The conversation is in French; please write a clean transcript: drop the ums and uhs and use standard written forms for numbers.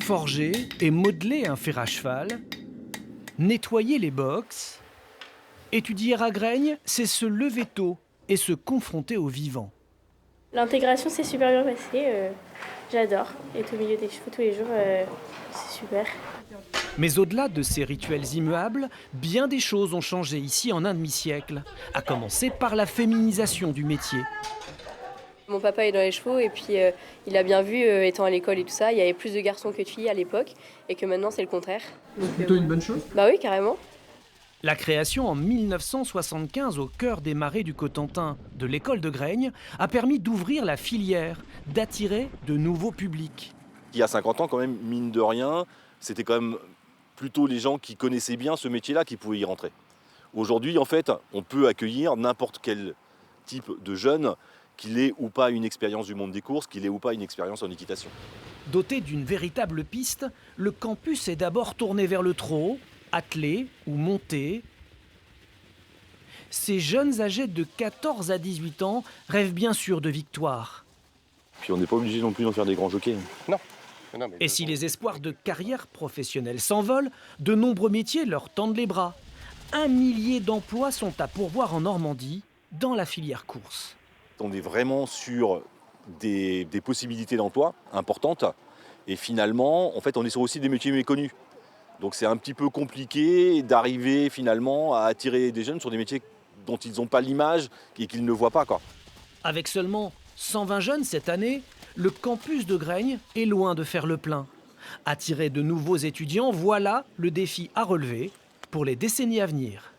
Forger et modeler un fer à cheval, nettoyer les box. Étudier à Graignes, c'est se lever tôt et se confronter au vivant. L'intégration s'est super bien passée, j'adore. Être au milieu des chevaux tous les jours, c'est super. Mais au-delà de ces rituels immuables, bien des choses ont changé ici en un demi-siècle, à commencer par la féminisation du métier. Mon papa est dans les chevaux et puis il a bien vu, étant à l'école et tout ça, il y avait plus de garçons que de filles à l'époque et que maintenant c'est le contraire. C'est plutôt une bonne chose. Bah oui, carrément. La création en 1975 au cœur des marais du Cotentin de l'école de Graignes a permis d'ouvrir la filière, d'attirer de nouveaux publics. Il y a 50 ans, quand même, mine de rien, c'était quand même plutôt les gens qui connaissaient bien ce métier-là qui pouvaient y rentrer. Aujourd'hui, en fait, on peut accueillir n'importe quel type de jeune, qu'il ait ou pas une expérience du monde des courses, qu'il ait ou pas une expérience en équitation. Doté d'une véritable piste, le campus est d'abord tourné vers le trot, attelé ou monté. Ces jeunes âgés de 14 à 18 ans rêvent bien sûr de victoire. Puis on n'est pas obligé non plus d'en faire des grands jockeys. Et si les espoirs de carrière professionnelle s'envolent, de nombreux métiers leur tendent les bras. 1 millier d'emplois sont à pourvoir en Normandie, dans la filière course. On est vraiment sur des possibilités d'emploi importantes. Et finalement, en fait, on est sur aussi des métiers méconnus. Donc c'est un petit peu compliqué d'arriver finalement à attirer des jeunes sur des métiers dont ils n'ont pas l'image et qu'ils ne voient pas, quoi. Avec seulement 120 jeunes cette année, le campus de Graignes est loin de faire le plein. Attirer de nouveaux étudiants, voilà le défi à relever pour les décennies à venir.